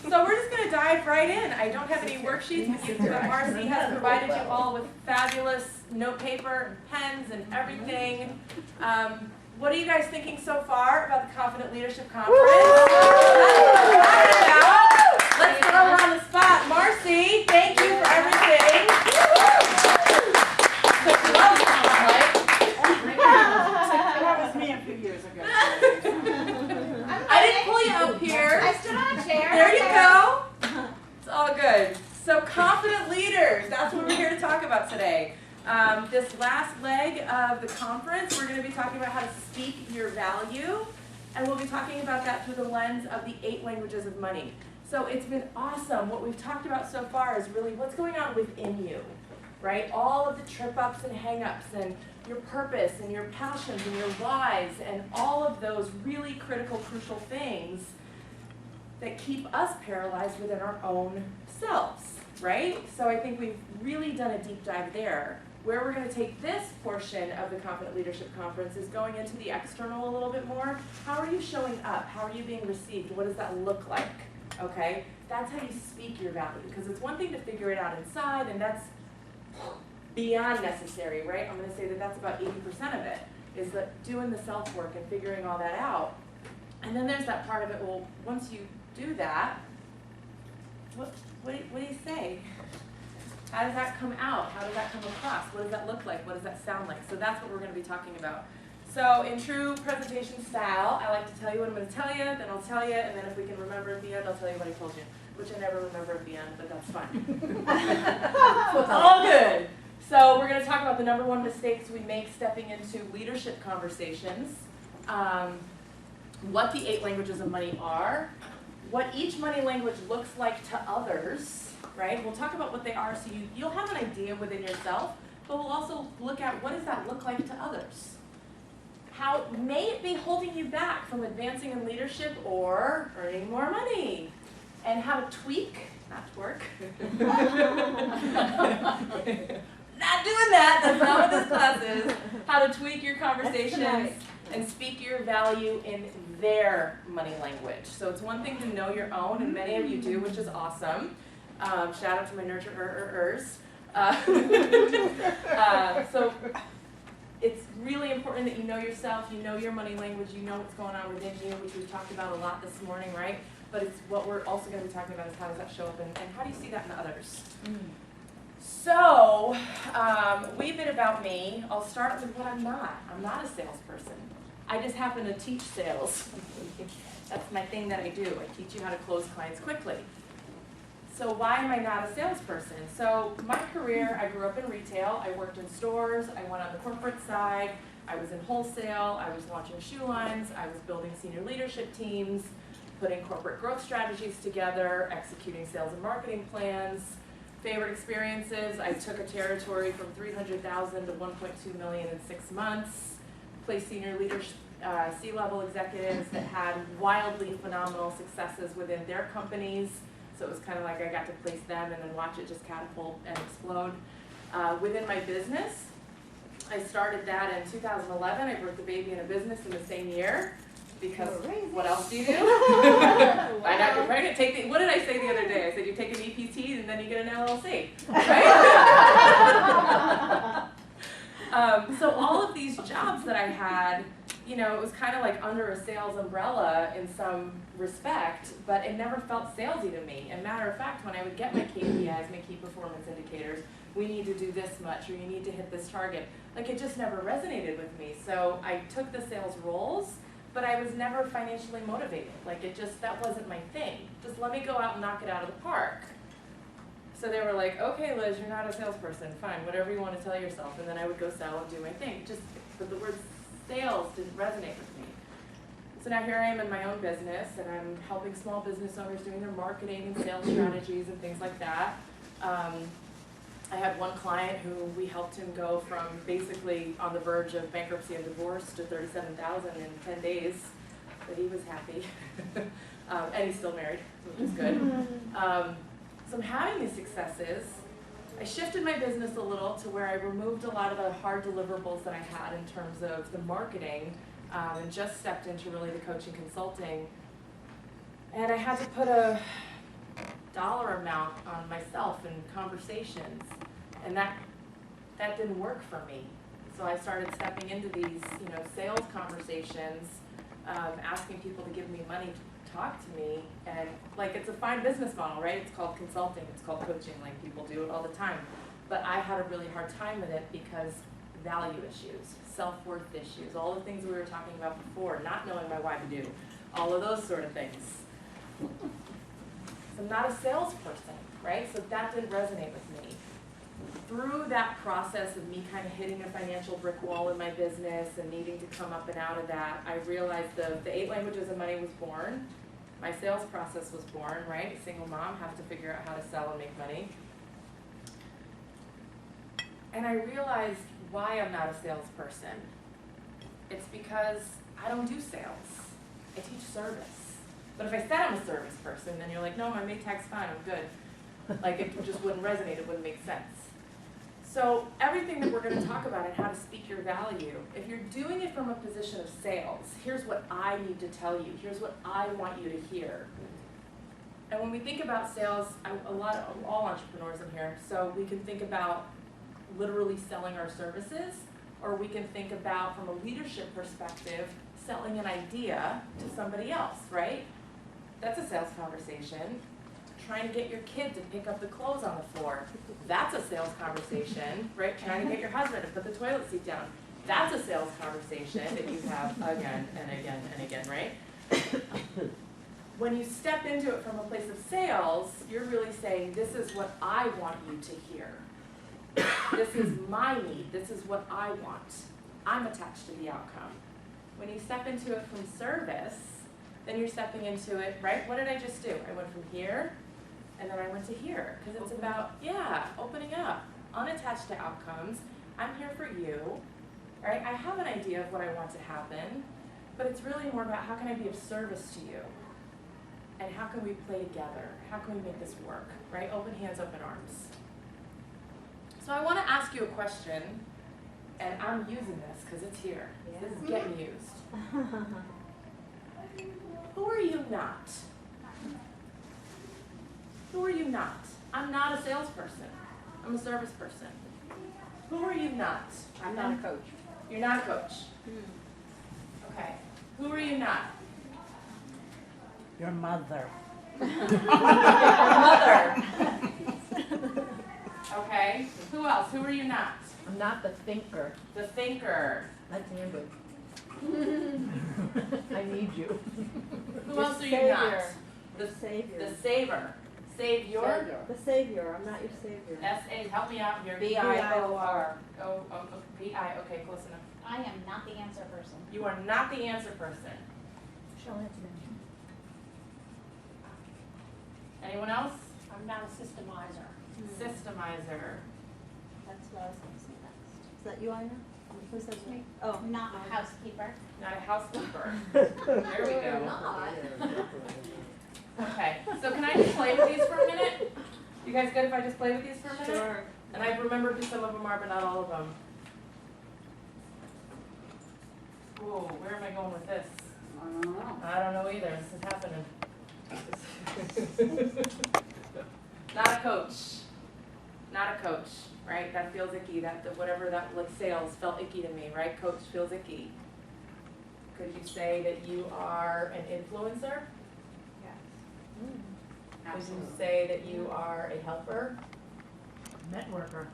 So we're just going to dive right in. I don't have any worksheets with you, but Marcy has provided you all with fabulous note paper, and pens, and everything. What are you guys thinking so far about the Confident Leadership Conference? Let's put her on the spot. Marcy, thank you for everything. That was me a few years ago. I didn't pull you up here. I stood on a chair. There you go. It's all good. So confident leaders, that's what we're here to talk about today. This last leg of the conference, we're going to be talking about how to speak your value. And we'll be talking about that through the lens of the 8 languages of money. So it's been awesome. What we've talked about so far is really what's going on within you, right? All of the trip-ups and hang-ups and your purpose and your passions and your whys and all of those really critical, crucial things that keep us paralyzed within our own selves, right? So I think we've really done a deep dive there. Where we're going to take this portion of the Confident Leadership Conference is going into the external a little bit more. How are you showing up? How are you being received? What does that look like? Okay? That's how you speak your value. Because it's one thing to figure it out inside, and that's beyond necessary, right? I'm going to say that that's about 80% of it, is that doing the self-work and figuring all that out. And then there's that part of it, well, once you do that, what do you say? How does that come out? How does that come across? What does that look like? What does that sound like? So that's what we're going to be talking about. So in true presentation style, I like to tell you what I'm going to tell you, then I'll tell you, and then if we can remember at the end, I'll tell you what I told you, which I never remember at the end, but that's fine. So it's all good. So we're going to talk about the #1 mistakes we make stepping into leadership conversations, what the 8 languages of money are, what each money language looks like to others, right? We'll talk about what they are so you'll have an idea within yourself, but we'll also look at what does that look like to others. How may it be holding you back from advancing in leadership or earning more money? And how to tweak, not twerk. Not doing that, that's not what this class is. How to tweak your conversations and speak your value in their money language. So it's one thing to know your own, and many of you do, which is awesome. Shout out to my nurturers. So it's really important that you know yourself, you know your money language, you know what's going on within you, which we've talked about a lot this morning, right? But it's what we're also going to be talking about is how does that show up and how do you see that in others? So, wee bit about me. I'll start with what I'm not. I'm not a salesperson. I just happen to teach sales. That's my thing that I do. I teach you how to close clients quickly. So why am I not a salesperson? So my career, I grew up in retail. I worked in stores. I went on the corporate side. I was in wholesale. I was launching shoe lines. I was building senior leadership teams, putting corporate growth strategies together, executing sales and marketing plans. Favorite experiences, I took a territory from 300,000 to 1.2 million in 6 months, placed senior leaders, C-level executives that had wildly phenomenal successes within their companies. So it was kind of like I got to place them and then watch it just catapult and explode. Within my business, I started that in 2011. I birthed a baby in a business in the same year. Because what else do you do? Find out you're pregnant. What did I say the other day? I said you take an EPT and then you get an LLC, right? So all of these jobs that I had, you know, it was kind of like under a sales umbrella in some respect, but it never felt salesy to me. And matter of fact, when I would get my KPIs, my key performance indicators, we need to do this much or you need to hit this target, like it just never resonated with me. So I took the sales roles, but I was never financially motivated. Like that wasn't my thing. Just let me go out and knock it out of the park. So they were like, okay, Liz, you're not a salesperson. Fine, whatever you want to tell yourself. And then I would go sell and do my thing. But the word sales didn't resonate with me. So now here I am in my own business, and I'm helping small business owners doing their marketing and sales strategies and things like that. I had one client who we helped him go from basically on the verge of bankruptcy and divorce to $37,000 in 10 days, but he was happy. And he's still married, which is good. So I'm having these successes. I shifted my business a little to where I removed a lot of the hard deliverables that I had in terms of the marketing and just stepped into really the coaching consulting. And I had to put a dollar amount on myself in conversations, and that didn't work for me. So I started stepping into these, sales conversations, asking people to give me money to talk to me, and like it's a fine business model, right? It's called consulting, it's called coaching, like people do it all the time. But I had a really hard time with it because value issues, self-worth issues, all the things we were talking about before, not knowing my why to do, all of those sort of things. So I'm not a salesperson, right? So that didn't resonate with me. Through that process of me kind of hitting a financial brick wall in my business and needing to come up and out of that, I realized the 8 languages of money was born. My sales process was born, right? A single mom, have to figure out how to sell and make money. And I realized why I'm not a salesperson. It's because I don't do sales. I teach service. But if I said I'm a service person, then you're like, no, my Maytag's fine, I'm good. Like it just wouldn't resonate, it wouldn't make sense. So everything that we're going to talk about and how to speak your value, if you're doing it from a position of sales, here's what I need to tell you. Here's what I want you to hear. And when we think about sales, all entrepreneurs in here, so we can think about literally selling our services, or we can think about, from a leadership perspective, selling an idea to somebody else, right? That's a sales conversation. Trying to get your kid to pick up the clothes on the floor, that's a sales conversation, right? Trying to get your husband to put the toilet seat down, that's a sales conversation that you have again and again and again, right? When you step into it from a place of sales, you're really saying, this is what I want you to hear. This is my need, this is what I want. I'm attached to the outcome. When you step into it from service, then you're stepping into it, right? What did I just do? I went from here, and then I went to here, because it's about, opening up, unattached to outcomes. I'm here for you, right? I have an idea of what I want to happen, but it's really more about how can I be of service to you? And how can we play together? How can we make this work, right? Open hands, open arms. So I want to ask you a question, and I'm using this because it's here. This is getting used. Who are you not? Who are you not? I'm not a salesperson. I'm a service person. Who are you not? I'm not a coach. You're not a coach. Okay. Who are you not? Your mother. Mother. Okay. Who else? Who are you not? I'm not the thinker. The thinker. That's Amber. I need you. Who else are you not? The savior. The saver. Savior. The savior. I'm not your savior. S-A, help me out here. B-I-O-R. B-I, okay, close enough. I am not the answer person. You are not the answer person. She'll answer me. Anyone else? I'm not a systemizer. Systemizer. That's what I was going to say next. Is that you, Ina? Who says me? Oh, Oh, not a housekeeper. Not a housekeeper. There we go. not. Okay, so can I just play with these for a minute? You guys good if I just play with these for a minute? Sure. And I've remembered who some of them are, but not all of them. Whoa, where am I going with this? I don't know. I don't know either. This is happening. Not a coach. Not a coach, right? That feels icky. Whatever that, like sales felt icky to me, right? Coach feels icky. Could you say that you are an influencer? Could you say that you are a helper Networker.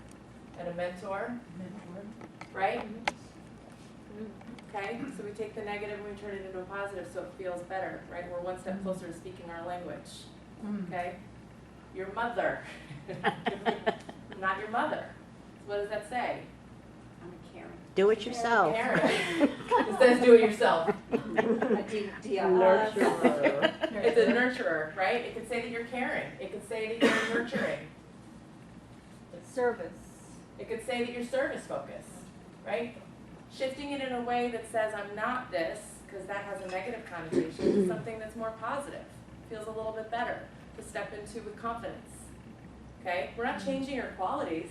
and a mentor, Mentor. right? Okay, so we take the negative and we turn it into a positive so it feels better, right? We're one step closer to speaking our language, okay? Your mother, not your mother. What does that say? I'm Karen. Do it yourself. Karen. It says do it yourself. I do DIY. Nurturer. It's a nurturer, right? It could say that you're caring. It could say that you're nurturing. Service. It could say that you're service focused, right? Shifting it in a way that says I'm not this, because that has a negative connotation, to something that's more positive. Feels a little bit better to step into with confidence. Okay? We're not changing your qualities,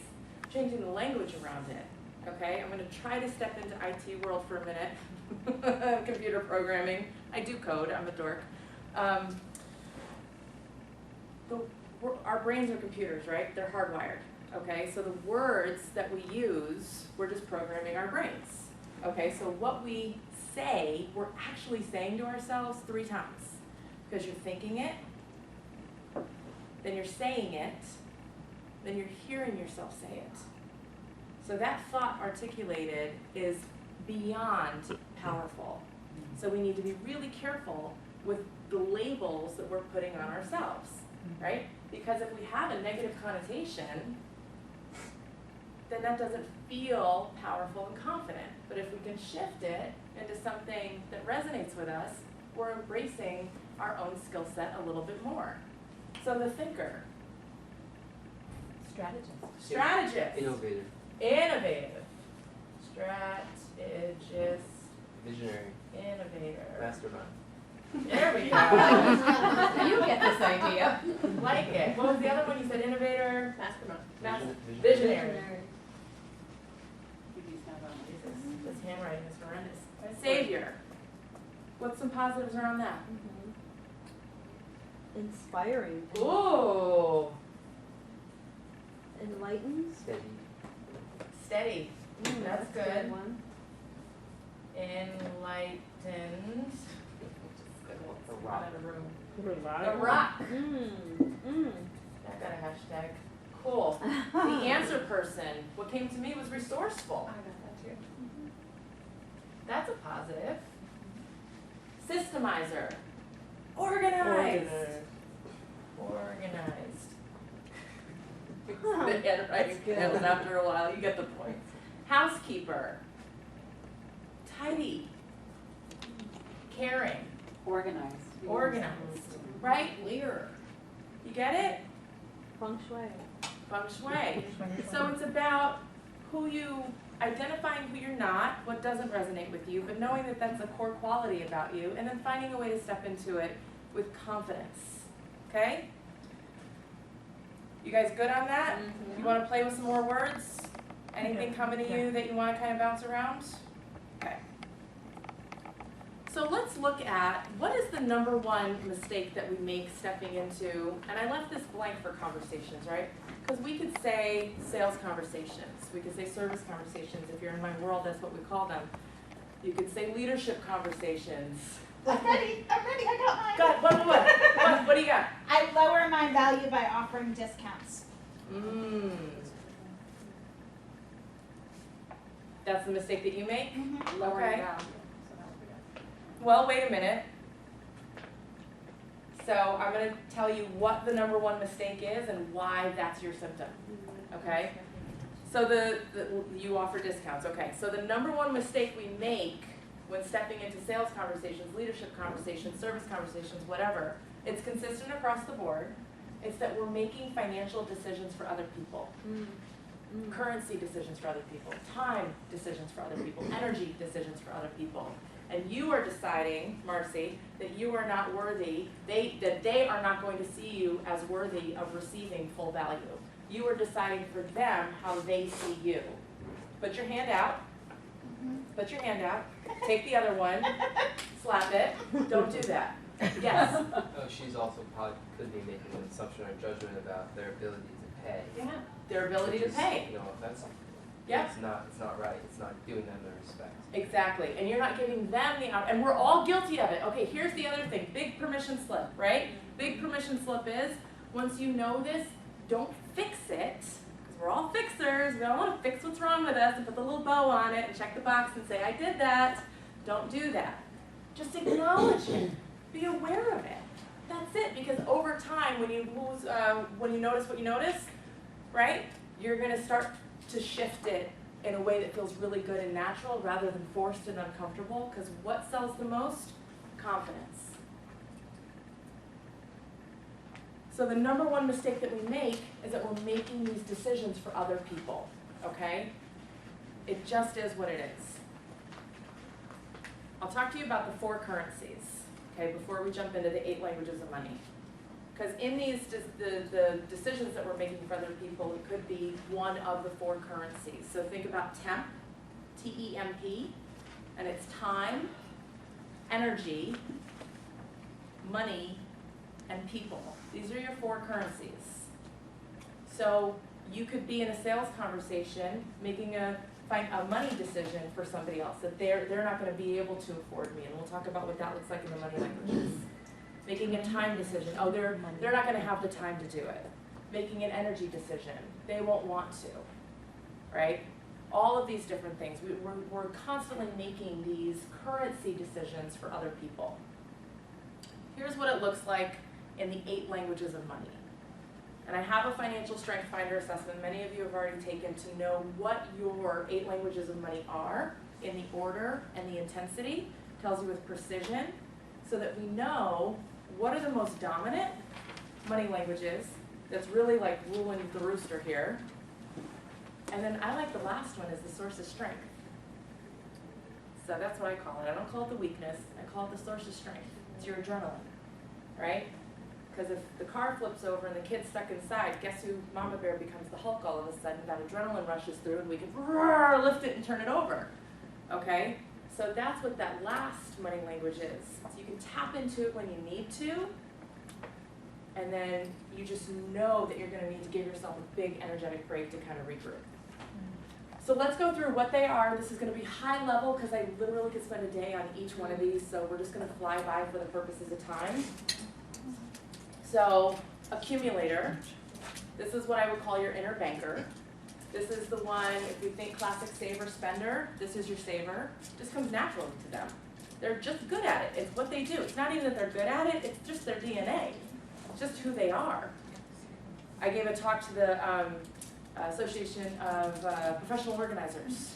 changing the language around it. Okay? I'm going to try to step into IT world for a minute. Computer programming. I do code. I'm a dork. our brains are computers, right? They're hardwired, okay? So the words that we use, we're just programming our brains, okay? So what we say, we're actually saying to ourselves 3 times. Because you're thinking it, then you're saying it, then you're hearing yourself say it. So that thought articulated is beyond powerful. So we need to be really careful with the labels that we're putting on ourselves, right? Because if we have a negative connotation, then that doesn't feel powerful and confident. But if we can shift it into something that resonates with us, we're embracing our own skill set a little bit more. So the thinker, Strategist. strategist, Innovator. innovative, strategist, Visionary. innovator. Mastermind. There we go. You get this idea. Like it. What was the other one you said? Innovator, Mastermind. visionary. Phoebe's not on it. Jesus, this handwriting is horrendous. Savior. What's some positives around that? Inspiring. Ooh, Enlightens. Steady. steady. That's a good. one. Enlightened. A rock. Out of room. A rock. That got a hashtag. Cool. The answer person. What came to me was resourceful. I got that too. That's a positive. Systemizer. Organized. Organized. The handwriting fails after a while. You get the point. Housekeeper. Tidy. Caring. Organized. Organized. Right? Clear. You get it? Feng shui. Feng shui. So it's about identifying who you're not, what doesn't resonate with you, but knowing that that's a core quality about you, and then finding a way to step into it with confidence. Okay? You guys good on that? You want to play with some more words? Anything coming to you that you want to kind of bounce around? Okay. So let's look at what is the number one mistake that we make stepping into, and I left this blank for conversations, right? Because we could say sales conversations, we could say service conversations. If you're in my world, that's what we call them. You could say leadership conversations. I'm ready, I got mine. What? What do you got? I lower my value by offering discounts. That's the mistake that you make? Lower Okay. it down. Well, wait a minute. So I'm going to tell you what the number one mistake is and why that's your symptom. Okay? So you offer discounts. Okay. So the number one mistake we make when stepping into sales conversations, leadership conversations, service conversations, whatever, it's consistent across the board. It's that we're making financial decisions for other people. Currency decisions for other people, time decisions for other people, energy decisions for other people. And you are deciding, Marcy, that you are not worthy, that they are not going to see you as worthy of receiving full value. You are deciding for them how they see you. Put your hand out. Put your hand out. Take the other one. Slap it. Don't do that. Yes. Oh, she's also probably could be making an assumption or judgment about their ability to pay. Yeah. Their ability to Which is, pay. You know, that's Yep. it's not right. It's not doing them the respect. Exactly, and you're not giving them the and we're all guilty of it. Okay, here's the other thing, big permission slip, right? Big permission slip is, once you know this, don't fix it, because we're all fixers, we all want to fix what's wrong with us and put the little bow on it and check the box and say, I did that. Don't do that. Just acknowledge it, be aware of it. That's it, because over time, when you notice what you notice, right, you're gonna start to shift it in a way that feels really good and natural rather than forced and uncomfortable, because what sells the most? Confidence. So the number one mistake that we make is that we're making these decisions for other people, okay? It just is what it is. I'll talk to you about the 4 currencies, okay, before we jump into the 8 languages of money. Because in these, the decisions that we're making for other people, it could be one of the 4 currencies. So think about temp, T-E-M-P, and it's time, energy, money, and people. These are your 4 currencies. So you could be in a sales conversation making a money decision for somebody else that they're not going to be able to afford me, and we'll talk about what that looks like in the money languages. Making a time decision. Oh, they're not going to have the time to do it. Making an energy decision. They won't want to, right? All of these different things. We're constantly making these currency decisions for other people. Here's what it looks like in the 8 languages of money. And I have a financial strength finder assessment many of you have already taken to know what your 8 languages of money are in the order and the intensity. Tells you with precision so that we know what are the most dominant money languages that's really like ruling the rooster here. And then I like the last one as the source of strength. So that's what I call it. I don't call it the weakness, I call it the source of strength. It's your adrenaline, right? Because if the car flips over and the kid's stuck inside, guess who Mama Bear becomes the Hulk all of a sudden? That adrenaline rushes through and we can lift it and turn it over, okay? So that's what that last money language is. So you can tap into it when you need to, and then you just know that you're going to need to give yourself a big energetic break to kind of regroup. So let's go through what they are. This is going to be high level because I literally could spend a day on each one of these, so we're just going to fly by for the purposes of time. So, accumulator. This is what I would call your inner banker. This is the one, if we think classic saver spender, this is your saver. Just comes naturally to them. They're just good at it. It's what they do. It's not even that they're good at it, it's just their DNA. It's just who they are. I gave a talk to the Association of Professional Organizers.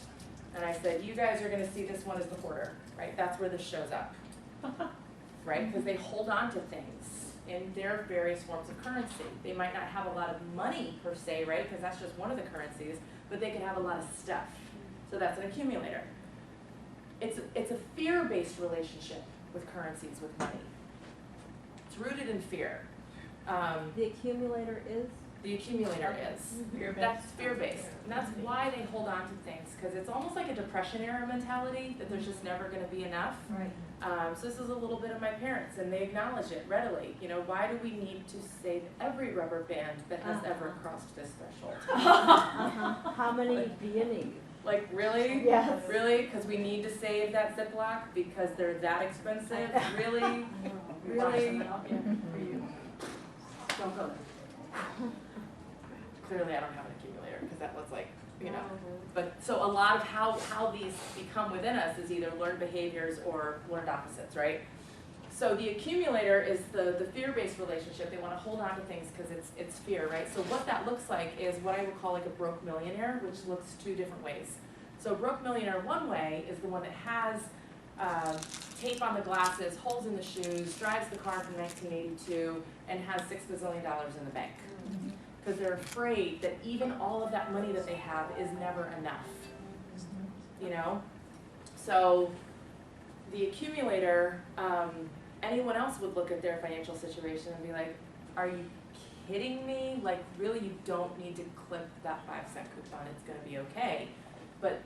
And I said, you guys are gonna see this one as the hoarder, right? That's where this shows up, right? Because they hold on to things in their various forms of currency. They might not have a lot of money per se, right? Because that's just one of the currencies, but they can have a lot of stuff. So that's an accumulator. It's a fear-based relationship with currencies, with money. It's rooted in fear. The accumulator is? The accumulator is. That's fear-based. And that's why they hold on to things, because it's almost like a Depression era mentality, that there's just never gonna be enough. Right. So this is a little bit of my parents, and they acknowledge it readily. You know, why do we need to save every rubber band that has ever crossed this threshold? How many do you need? Like, really? Yes. Really? Because we need to save that Ziploc because they're that expensive? Really? Really? Don't go there. Clearly I don't have an accumulator because that was like, you know. But so a lot of how these become within us is either learned behaviors or learned opposites, right? So the accumulator is the fear-based relationship. They want to hold on to things because it's fear, right? So what that looks like is what I would call like a broke millionaire, which looks 2 different ways. So a broke millionaire one way is the one that has tape on the glasses, holes in the shoes, drives the car from 1982, and has $6 bazillion in the bank. Because they're afraid that even all of that money that they have is never enough, you know? So the accumulator, anyone else would look at their financial situation and be like, are you kidding me? Like, really, you don't need to clip that 5-cent coupon, it's gonna be okay. But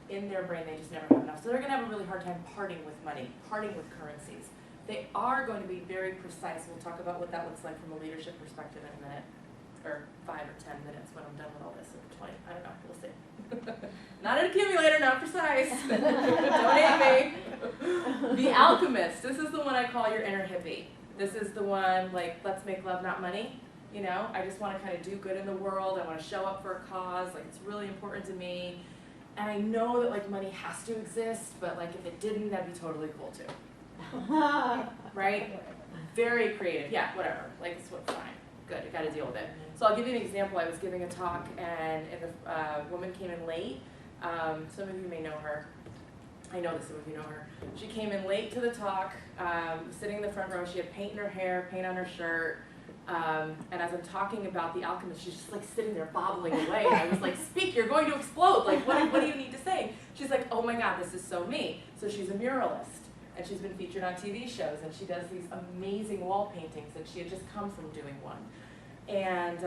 in their brain, they just never have enough. So they're gonna have a really hard time parting with money, parting with currencies. They are going to be very precise. We'll talk about what that looks like from a leadership perspective in a minute. Or 5 or 10 minutes when I'm done with all this, or 20, I don't know, we'll see. Not an accumulator, not precise. Don't hate me. The alchemist, this is the one I call your inner hippie. This is the one, like, let's make love, not money. You know, I just want to kind of do good in the world. I want to show up for a cause, like it's really important to me. And I know that like money has to exist, but like if it didn't, that'd be totally cool too. Right? Very creative, yeah, whatever, like it's what's fine. Good, I gotta deal with it. So I'll give you an example. I was giving a talk and the woman came in late. Some of you may know her. I know that some of you know her. She came in late to the talk, sitting in the front row. She had paint in her hair, paint on her shirt. And as I'm talking about the alchemist, she's just like sitting there bobbling away. And I was like, speak, you're going to explode. Like, what do you need to say? She's like, oh my God, this is so me. So she's a muralist. And she's been featured on TV shows. And she does these amazing wall paintings. And she had just come from doing one. And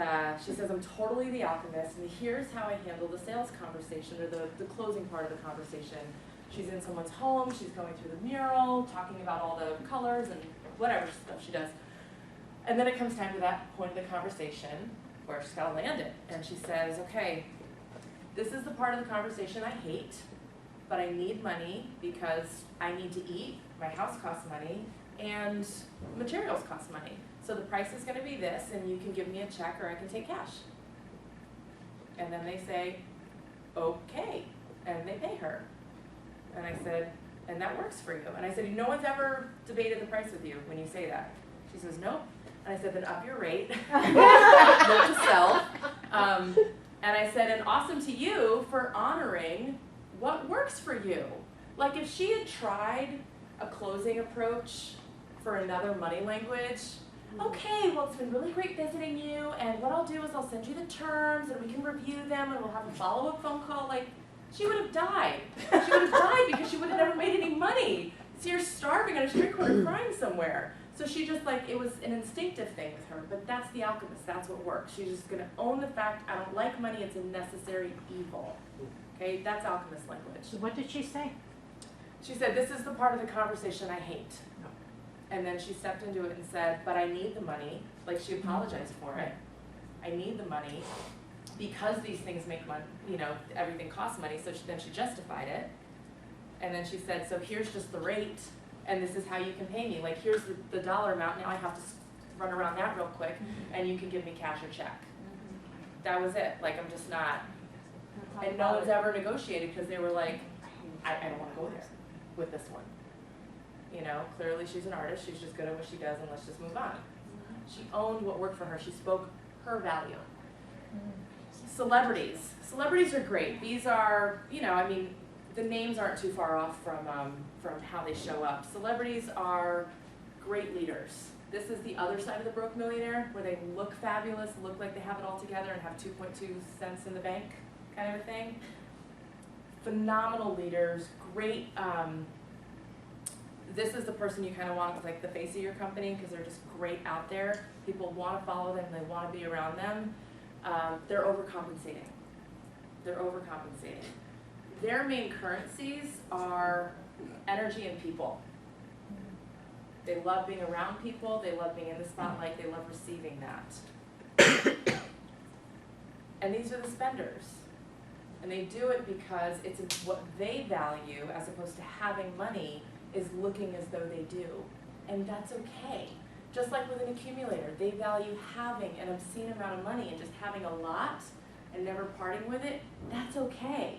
she says, I'm totally the alchemist, and here's how I handle the sales conversation, or the closing part of the conversation. She's in someone's home, she's going through the mural, talking about all the colors and whatever stuff she does. And then it comes time to that point of the conversation where she's got to land it. And she says, okay, this is the part of the conversation I hate, but I need money because I need to eat, my house costs money, and materials cost money. So the price is gonna be this, and you can give me a check or I can take cash. And then they say, okay, and they pay her. And I said, and that works for you? And I said, no one's ever debated the price with you when you say that. She says, nope. And I said, then up your rate, note to self. And I said, and awesome to you for honoring what works for you. Like if she had tried a closing approach for another money language, okay, well it's been really great visiting you, and what I'll do is I'll send you the terms and we can review them and we'll have a follow-up phone call. Like, she would have died. She would have died because she would have never made any money. So you're starving on a street corner crying somewhere. So she just like, it was an instinctive thing with her, but that's the alchemist, that's what works. She's just gonna own the fact, I don't like money, it's a necessary evil. Okay, that's alchemist language. So what did she say? She said, this is the part of the conversation I hate. And then she stepped into it and said, but I need the money, like she apologized for it. I need the money because these things make money, you know, everything costs money, so then she justified it. And then she said, so here's just the rate, and this is how you can pay me. Like, here's the dollar amount, now I have to run around that real quick, and you can give me cash or check. That was it, like I'm just not, and no one's ever negotiated because they were like, I don't wanna go there with this one. You know, clearly she's an artist, she's just good at what she does, and let's just move on. She owned what worked for her, she spoke her value. Celebrities. Celebrities are great. These are, you know, I mean, the names aren't too far off from how they show up. Celebrities are great leaders. This is the other side of the broke millionaire, where they look fabulous, look like they have it all together, and have 2.2 cents in the bank, kind of a thing. Phenomenal leaders, great, this is the person you kind of want as like the face of your company because they're just great out there. People want to follow them, they want to be around them. They're overcompensating. They're overcompensating. Their main currencies are energy and people. They love being around people, they love being in the spotlight, they love receiving that. And these are the spenders. And they do it because it's what they value as opposed to having money is looking as though they do. And that's okay. Just like with an accumulator, they value having an obscene amount of money and just having a lot and never parting with it, that's okay.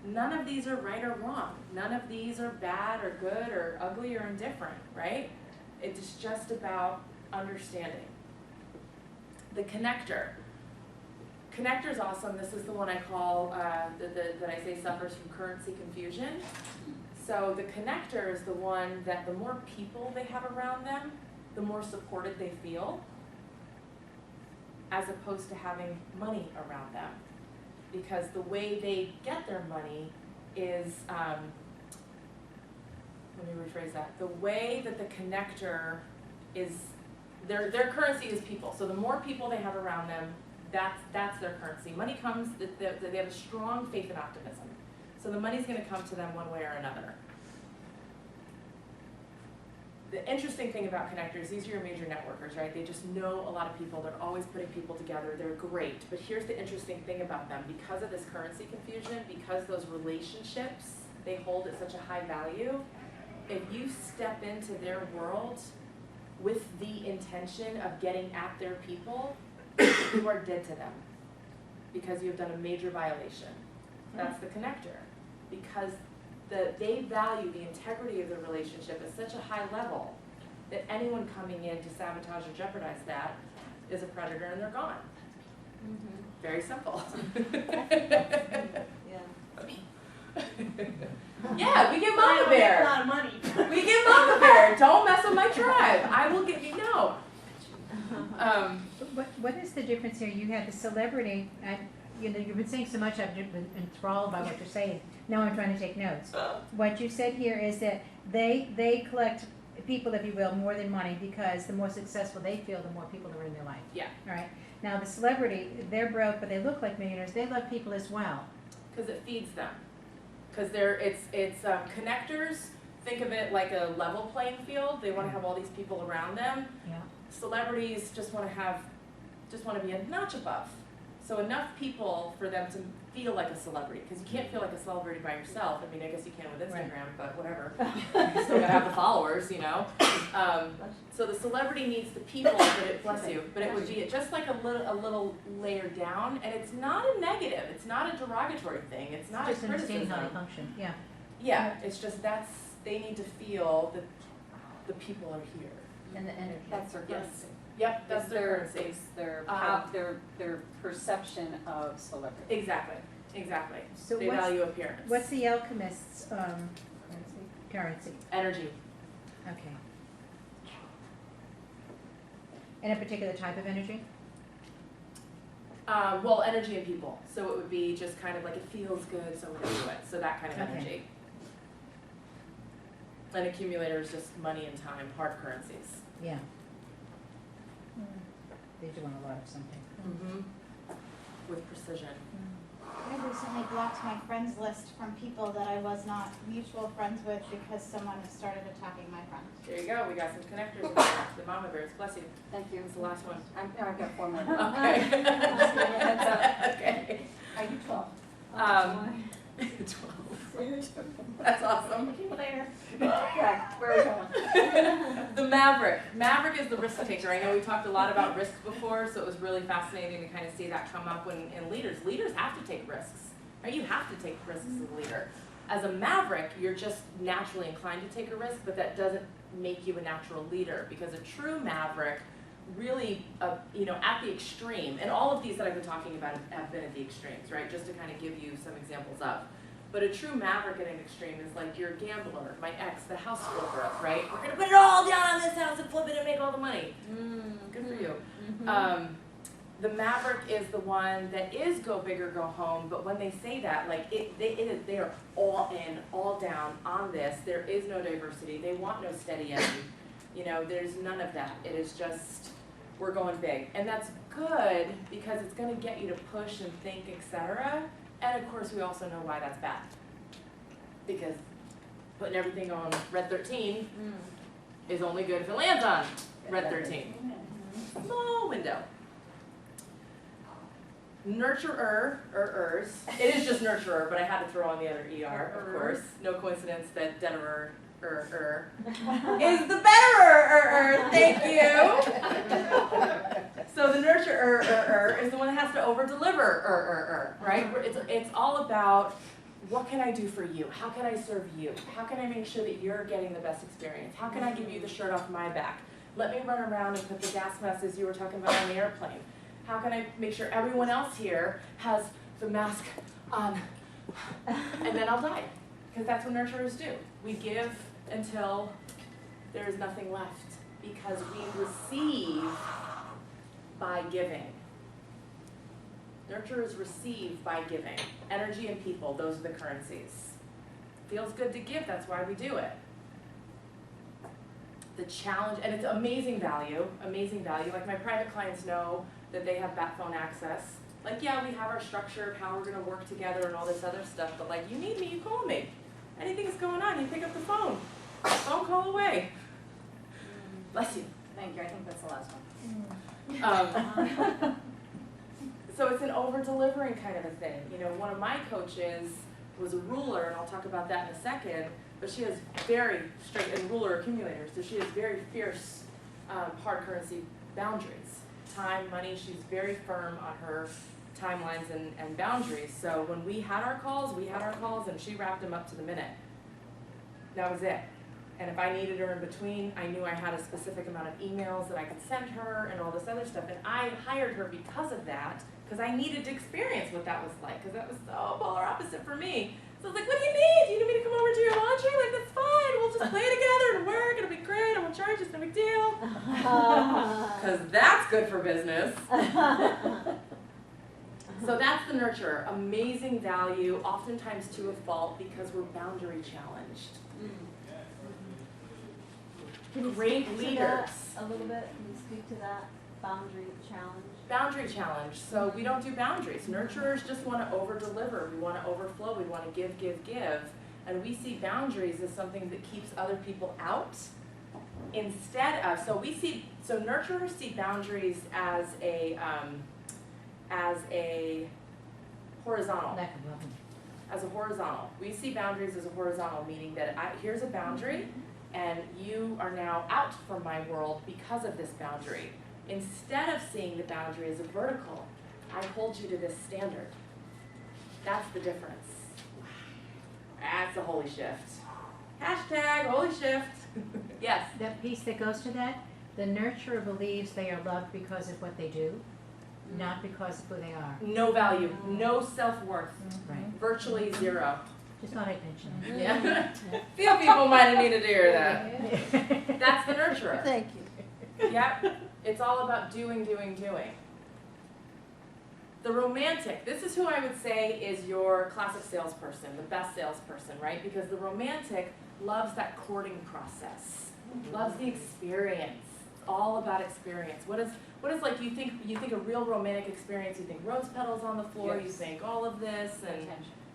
None of these are right or wrong. None of these are bad or good or ugly or indifferent, right? It's just about understanding. The connector. Connector's awesome. This is the one I call, that I say suffers from currency confusion. So the connector is the one that the more people they have around them, the more supported they feel, as opposed to having money around them. Because the way they get their money is, let me rephrase that. The way that the connector is, their currency is people. So the more people they have around them, that's their currency. Money comes, they have a strong faith and optimism. So the money's gonna come to them one way or another. The interesting thing about connectors, these are your major networkers, right? They just know a lot of people, they're always putting people together, they're great. But here's the interesting thing about them, because of this currency confusion, because those relationships they hold at such a high value, if you step into their world with the intention of getting at their people, you are dead to them because you have done a major violation. That's the connector. Because they value the integrity of the relationship at such a high level that anyone coming in to sabotage or jeopardize that is a predator and they're gone. Very simple. Yeah, we get Mama A Bear. lot of money. We get Mama Bear. Don't mess with my tribe. I will get you. No. What is the difference here? You had the celebrity, you know, you've been saying so much, I've been enthralled by what you're saying. Now I'm trying to take notes. What you said here is that they collect people, if you will, more than money, because the more successful they feel, the more people are in their life. Yeah. All right. Now the celebrity, they're broke, but they look like millionaires. They love people as well. Because it feeds them. Because it's connectors think of it like a level playing field. They want to have all these people around them. Yeah. Celebrities just want to be a notch above. So enough people for them to feel like a celebrity, because you can't feel like a celebrity by yourself. I mean, I guess you can with Instagram, but whatever. You still gotta have the followers, you know. So the celebrity needs the people, but it would be just like a little layer down, and it's not a negative. It's not a derogatory thing. It's not Just a understanding criticism. how they function, yeah. Yeah, it's just they need to feel that the people are here. And the energy. That's their Yes. currency. Yep, that's It's their currency. It's their, their perception of celebrity. Exactly. So They value appearance. what's the alchemist's, currency? Energy. Okay. And a particular type of energy? Well, energy and people. So it would be just kind of like it feels good, so we're gonna do it. So that kind of Okay. energy. An accumulator is just money and time, hard currencies. Yeah. They do want a lot of something. Mm-hmm. With precision. I recently blocked my friends list from people that I was not mutual friends with because someone has started attacking my friends. There you go. We got some connectors in there. The mama bears. Bless you. Thank you. That's the last one. I've got 4 more. Okay. Heads up. Okay. Are you 12? 12. That's awesome. See you later. Okay, where are we going? The Maverick. Maverick is the risk taker. I know we talked a lot about risks before, so it was really fascinating to kind of see that come up in leaders. Leaders have to take risks, right? You have to take risks as a leader. As a Maverick, you're just naturally inclined to take a risk, but that doesn't make you a natural leader, because a true Maverick really, at the extreme, and all of these that I've been talking about have been at the extremes, right? Just to kind of give you some examples of. But a true Maverick at an extreme is like you're a gambler, my ex, the house flipper, right? We're gonna put it all down on this house and flip it and make all the money. Good for you. The Maverick is the one that is go big or go home, but when they say that, like they are all in, all down on this. There is no diversity. They want no steady end. There's none of that. It is just, we're going big. And that's good because it's gonna get you to push and think, etc. And of course, we also know why that's bad. Because putting everything on red 13 is only good if it lands on red 13. Small window. Nurturer, or ers. It is just nurturer, but I had to throw on the other ER, of course. No coincidence that Dederer, is the betterer, thank you. So the nurturer, is the one that has to over-deliver, right? It's all about, what can I do for you? How can I serve you? How can I make sure that you're getting the best experience? How can I give you the shirt off my back? Let me run around and put the gas mask, as you were talking about, on the airplane. How can I make sure everyone else here has the mask on? And then I'll die. Because that's what nurturers do. We give until there is nothing left. Because we receive by giving. Nurturers receive by giving. Energy and people, those are the currencies. Feels good to give, that's why we do it. The challenge, and it's amazing value. Like my private clients know that they have bat phone access. Like, yeah, we have our structure of how we're gonna work together and all this other stuff, but like, you need me, you call me. Anything's going on, you pick up the phone. Phone call away. Bless you. Thank you, I think that's the last one. So it's an over-delivering kind of a thing. One of my coaches was a ruler, and I'll talk about that in a second, but she has very strict, and ruler accumulator, so she has very fierce hard currency boundaries. Time, money, she's very firm on her timelines and boundaries. So when we had our calls, and she wrapped them up to the minute. That was it. And if I needed her in between, I knew I had a specific amount of emails that I could send her and all this other stuff. And I hired her because of that, because I needed to experience what that was like, because that was so polar opposite for me. So I was like, what do you need? Do you need me to come over to your laundry? Like, that's fine. We'll just play together and work. It'll be great. I won't charge you. It's no big deal. Because that's good for business. So that's the nurturer. Amazing value, oftentimes to a fault because we're boundary challenged. Great Speak to leaders. that a little bit, can you speak to that boundary challenge? Boundary challenge. So we don't do boundaries. Nurturers just want to over-deliver. We want to overflow. We want to give. And we see boundaries as something that keeps other people out instead of, so nurturers see boundaries as a horizontal. Lack of love. As a horizontal. We see boundaries as a horizontal, meaning that here's a boundary and you are now out from my world because of this boundary. Instead of seeing the boundary as a vertical, I hold you to this standard. That's the difference. That's a holy shift. Hashtag holy shift. Yes. That piece that goes to that, the nurturer believes they are loved because of what they do, not because of who they are. No value, no self-worth, Right. virtually zero. Just thought I'd mention Yeah. Few people might have needed to hear that. that. That's the nurturer. Thank you. Yep. It's all about doing. The romantic, this is who I would say is your classic salesperson, the best salesperson, right? Because the romantic loves that courting process, loves the experience. It's all about experience. What is like you think a real romantic experience, you think rose petals on the floor, you Yes. think all of this and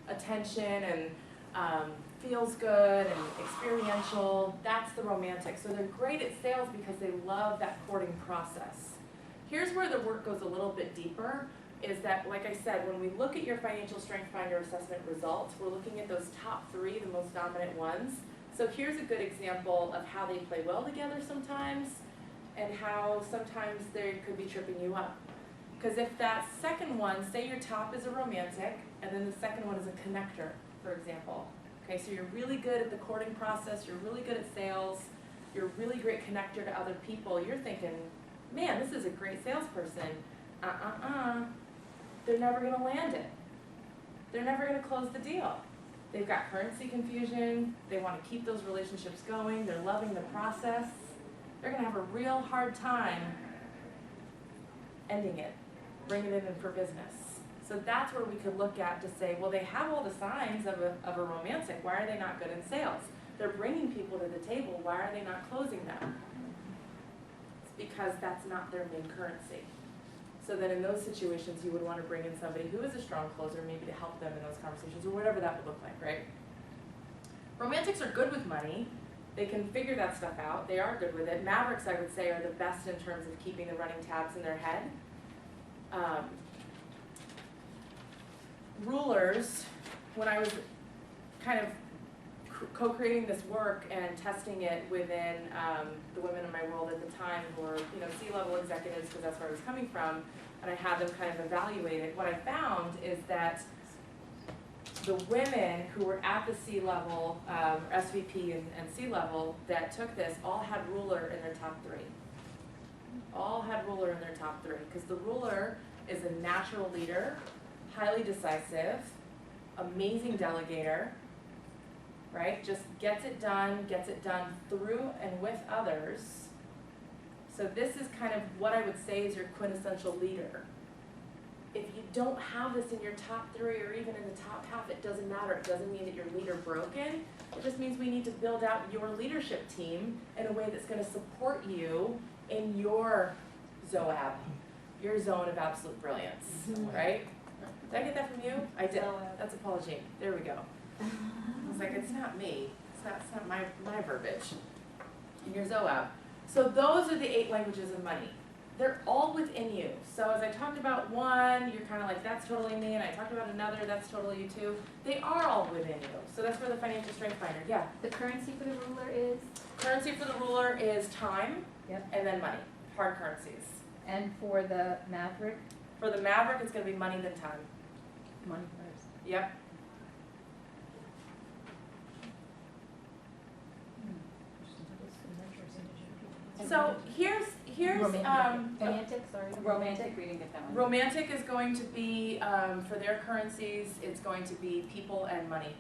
Attention. attention and feels good and experiential. That's the romantic. So they're great at sales because they love that courting process. Here's where the work goes a little bit deeper, is that, like I said, when we look at your financial strength finder assessment results, we're looking at those top 3, the most dominant ones. So here's a good example of how they play well together sometimes and how sometimes they could be tripping you up. Because if that second one, say your top is a romantic, and then the second one is a connector, for example. Okay, so you're really good at the courting process, you're really good at sales, you're a really great connector to other people, you're thinking, man, this is a great salesperson. They're never gonna land it. They're never gonna close the deal. They've got currency confusion, they wanna keep those relationships going, they're loving the process. They're gonna have a real hard time ending it, bringing it in for business. So that's where we could look at to say, well, they have all the signs of a romantic, why are they not good in sales? They're bringing people to the table, why are they not closing them? It's because that's not their main currency. So then in those situations, you would want to bring in somebody who is a strong closer, maybe to help them in those conversations, or whatever that would look like, right? Romantics are good with money. They can figure that stuff out. They are good with it. Mavericks, I would say, are the best in terms of keeping the running tabs in their head. Rulers, when I was kind of co-creating this work and testing it within the women in my world at the time who were, C-level executives, because that's where I was coming from, and I had them kind of evaluate it, what I found is that the women who were at the C-level, SVP and C-level that took this all had ruler in their top 3. All had ruler in their top 3, because the ruler is a natural leader, highly decisive, amazing delegator, right? Just gets it done through and with others. So this is kind of what I would say is your quintessential leader. If you don't have this in your top 3 or even in the top half, it doesn't matter. It doesn't mean that your leader broken. It just means we need to build out your leadership team in a way that's going to support you in your ZOAB, your zone of absolute brilliance, right? Did I get that from you? I did. That's apology. There we go. I was like, it's not me. It's not my verbiage. In your ZOAB. So those are the 8 languages of money. They're all within you. So as I talked about one, you're kind of like, that's totally me, and I talked about another, that's totally you too. They are all within you. So that's where the financial strength finder, yeah. The currency for the ruler is? Currency for the ruler is time, Yep. and then money, hard currencies. And for the maverick? For the maverick, it's going to be money then time. Money first. Yep. So here's Romantic, sorry. Romantic, we didn't get that one. romantic is going to be for their currencies, it's going to be people and money.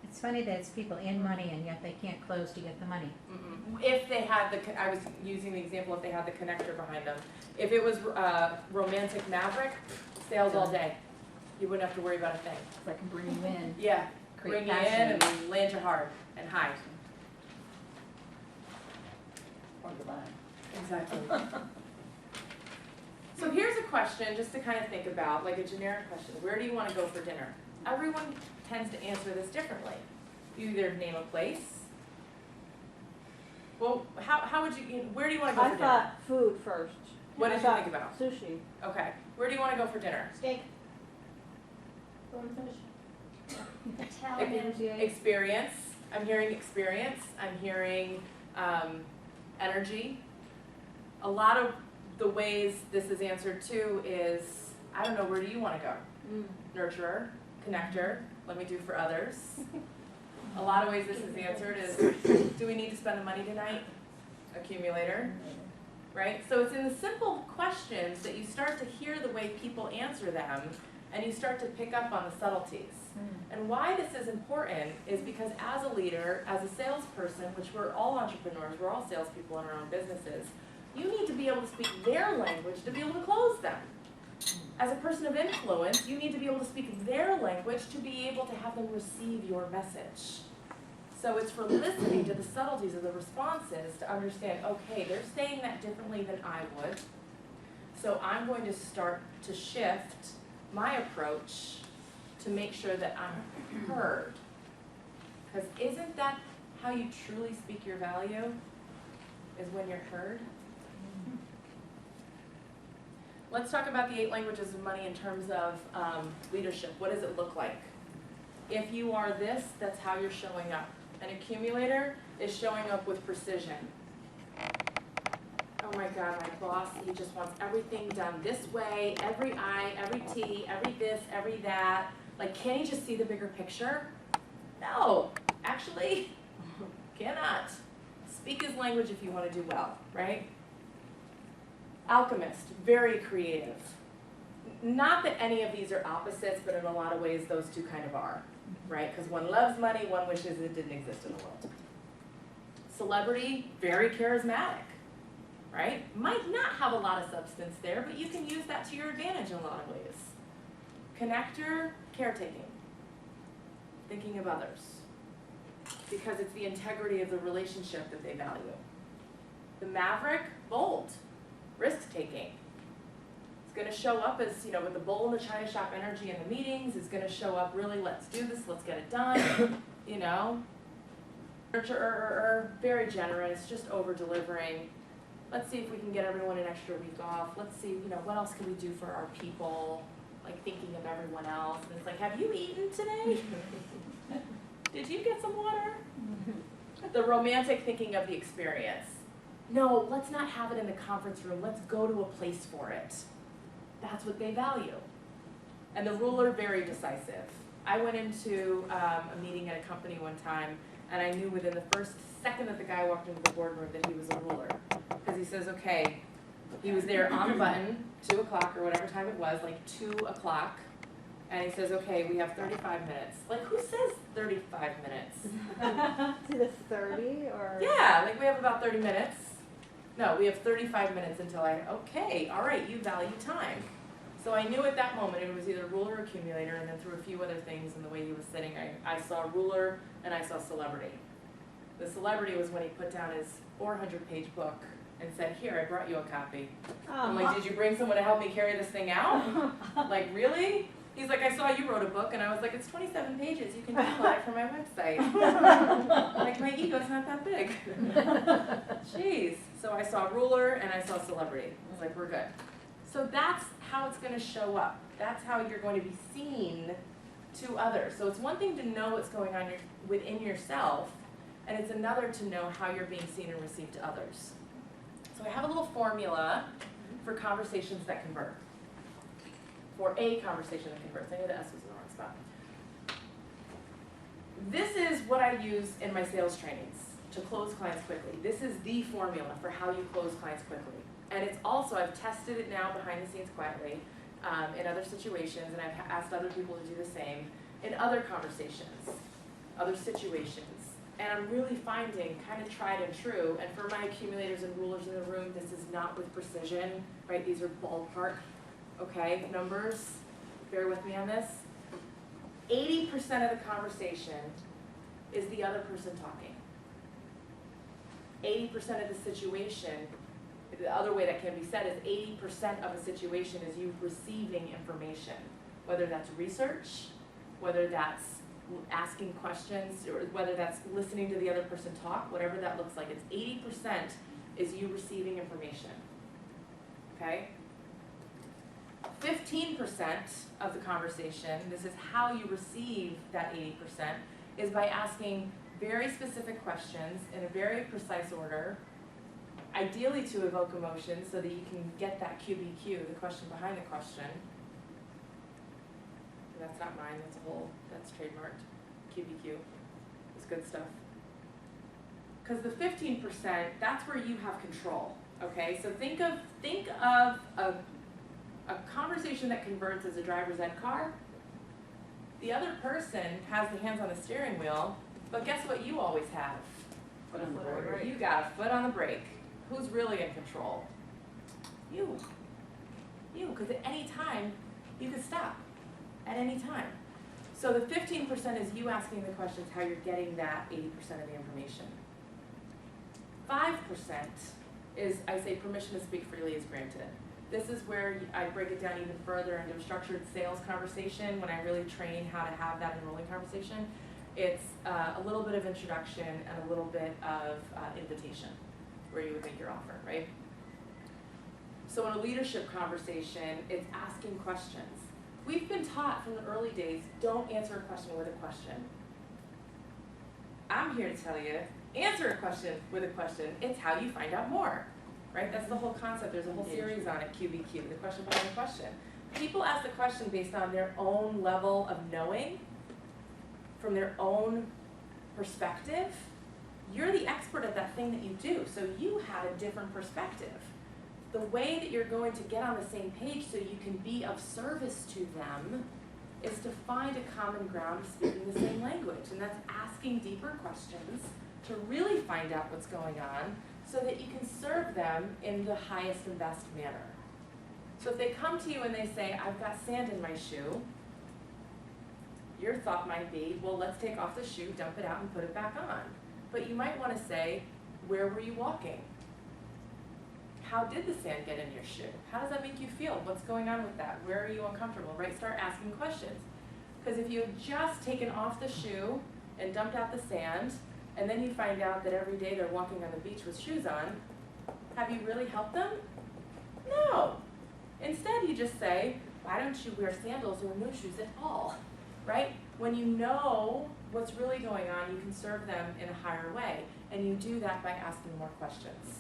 It's funny that it's people in money and yet they can't close to get the money. If they had I was using the example if they had the connector behind them. If it was romantic maverick, sales all day. You wouldn't have to worry about a thing. So I can bring you in. Yeah, Create bring you in passion. and land you hard and high. Or the line. Exactly. So here's a question just to kind of think about, like a generic question. Where do you want to go for dinner? everyone tends to answer this differently. You either name a place. Well, how would you, where do you want to go for I dinner? thought food first. What I did you thought think about? Sushi. Okay, where do you want to go for dinner? Steak. Experience. I'm hearing experience. I'm hearing energy. A lot of the ways this is answered too is, I don't know, where do you want to go? Nurturer, connector, let me do for others. A lot of ways this is answered is, do we need to spend the money tonight? Accumulator, right? So it's in the simple questions that you start to hear the way people answer them, and you start to pick up on the subtleties. And why this is important is because as a leader, as a salesperson, which we're all entrepreneurs, we're all salespeople in our own businesses, you need to be able to speak their language to be able to close them. As a person of influence, you need to be able to speak their language to be able to have them receive your message. So it's for listening to the subtleties of the responses to understand, okay, they're saying that differently than I would, so I'm going to start to shift my approach to make sure that I'm heard. Because isn't that how you truly speak your value? Is when you're heard? Let's talk about the 8 languages of money in terms of leadership. What does it look like? If you are this, that's how you're showing up. An accumulator is showing up with precision. Oh my God, my boss, he just wants everything done this way, every I, every T, every this, every that. Like, can he just see the bigger picture? No, actually, cannot. Speak his language if you want to do well, right? Alchemist, very creative. Not that any of these are opposites, but in a lot of ways those two kind of are, right? Because one loves money, one wishes it didn't exist in the world. Celebrity, very charismatic, right? Might not have a lot of substance there, but you can use that to your advantage in a lot of ways. Connector, caretaking, thinking of others, because it's the integrity of the relationship that they value. The maverick, bold, risk-taking. It's going to show up as, you know, with the bull in the china shop energy in the meetings. It's going to show up really, let's do this, let's get it done, you know. Nurturer, very generous, just over-delivering. Let's see if we can get everyone an extra week off. Let's see, you know, what else can we do for our people? Like thinking of everyone else. And it's like, have you eaten today? Did you get some water? The romantic thinking of the experience. No, let's not have it in the conference room. Let's go to a place for it. That's what they value. And the ruler, very decisive. I went into a meeting at a company one time, and I knew within the first second that the guy walked into the boardroom that he was a ruler. Because he says, okay, he was there on the button, 2 o'clock or whatever time it was, like 2 o'clock. And he says, okay, we have 35 minutes. Like, who says 35 minutes? Is it 30 or? Yeah, like we have about 30 minutes. No, we have 35 minutes until okay, all right, you value time. So I knew at that moment it was either ruler or accumulator, and then through a few other things in the way he was sitting, I saw ruler and I saw celebrity. The celebrity was when he put down his 400-page book and said, here, I brought you a copy. I'm like, did you bring someone to help me carry this thing out? Like, really? He's like, I saw you wrote a book, and I was like, it's 27 pages. You can download it from my website. Like, my ego's not that big. Jeez. So I saw ruler, and I saw celebrity. I was like, we're good. So that's how it's going to show up. That's how you're going to be seen to others. So it's one thing to know what's going on within yourself, and it's another to know how you're being seen and received to others. So I have a little formula for conversations that convert. For a conversation that converts. I knew the S was in the wrong spot. This is what I use in my sales trainings to close clients quickly. This is the formula for how you close clients quickly. And it's also, I've tested it now behind the scenes quietly in other situations, and I've asked other people to do the same in other conversations, other situations. And I'm really finding kind of tried and true. And for my accumulators and rulers in the room, this is not with precision, right? These are ballpark. Okay, numbers, bear with me on this. 80% of the conversation is the other person talking. 80% of the situation, the other way that can be said is 80% of a situation is you receiving information, whether that's research, whether that's asking questions, or whether that's listening to the other person talk, whatever that looks like. It's 80% is you receiving information, okay? 15% of the conversation, this is how you receive that 80%, is by asking very specific questions in a very precise order, ideally to evoke emotion so that you can get that QBQ, the question behind the question. That's not mine, that's trademarked. QBQ. It's good stuff. Because the 15%, that's where you have control. Okay? So think of a conversation that converts as a driver's ed car. The other person has the hands on the steering wheel, but guess what you always have? Foot on the brake. You got a foot on the brake. Who's really in control? You. You, because at any time, you can stop. At any time. So the 15% is you asking the questions, how you're getting that 80% of the information. 5% is, I say, permission to speak freely is granted. This is where I break it down even further into a structured sales conversation when I really train how to have that enrolling conversation. It's a little bit of introduction and a little bit of invitation, where you would make your offer, right? So in a leadership conversation, it's asking questions. We've been taught from the early days, don't answer a question with a question. I'm here to tell you, answer a question with a question. It's how you find out more, right? That's the whole concept. There's a whole series on it, QBQ, the question behind the question. People ask the question based on their own level of knowing, from their own perspective. You're the expert at that thing that you do, so you have a different perspective. The way that you're going to get on the same page so you can be of service to them is to find a common ground of speaking the same language. And that's asking deeper questions to really find out what's going on so that you can serve them in the highest and best manner. So if they come to you and they say, I've got sand in my shoe, your thought might be, well, let's take off the shoe, dump it out, and put it back on. But you might want to say, where were you walking? How did the sand get in your shoe? How does that make you feel? What's going on with that? Where are you uncomfortable, right? Start asking questions. Because if you had just taken off the shoe and dumped out the sand, and then you find out that every day they're walking on the beach with shoes on, have you really helped them? No. Instead, you just say, why don't you wear sandals or no shoes at all, right? When you know what's really going on, you can serve them in a higher way. And you do that by asking more questions.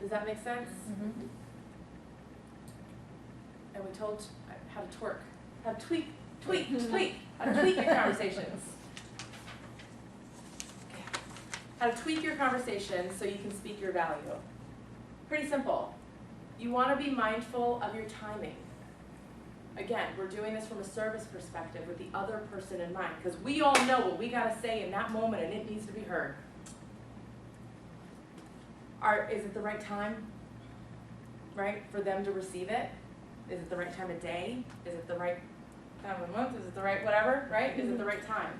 Does that make sense? Mm-hmm. And we told how to twerk, how to tweak, how to tweak your conversations. How to tweak your conversations so you can speak your value. Pretty simple. You want to be mindful of your timing. Again, we're doing this from a service perspective with the other person in mind, because we all know what we got to say in that moment and it needs to be heard. Is it the right time, right, for them to receive it? Is it the right time of day? Is it the right time of the month? Is it the right whatever, right? Is it the right time?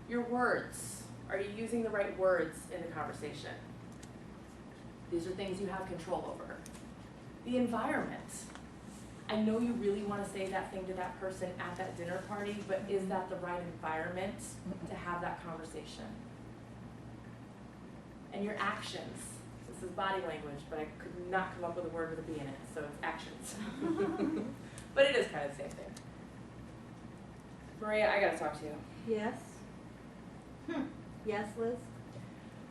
Your words. Are you using the right words in the conversation? These are things you have control over. The environment. I know you really want to say that thing to that person at that dinner party, but is that the right environment to have that conversation? And your actions. This is body language, but I could not come up with a word with a B in it, so it's actions. But it is kind of the same thing. Maria, I gotta talk to you. Yes? Yes, Liz?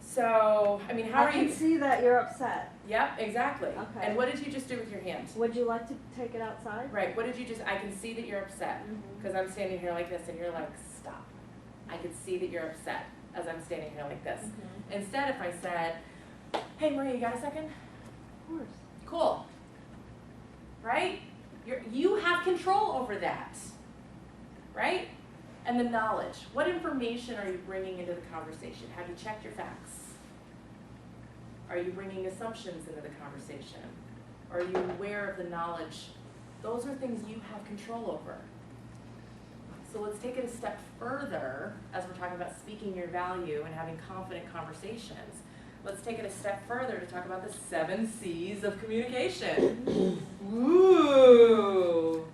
So, I mean, how are I can you? see that you're upset. Yep, exactly. Okay. And what did you just do with your hand? Would you like to take it outside? Right, what did you just, I can see that you're upset, because I'm standing here like this and you're like, stop. I can see that you're upset as I'm standing here like this. Instead, if I said, hey Maria, you got a second? Of course. Cool. Right? You have control over that. Right? And the knowledge. What information are you bringing into the conversation? Have you checked your facts? Are you bringing assumptions into the conversation? Are you aware of the knowledge? Those are things you have control over. So let's take it a step further as we're talking about speaking your value and having confident conversations. Let's take it a step further to talk about the 7 C's of communication. Ooh.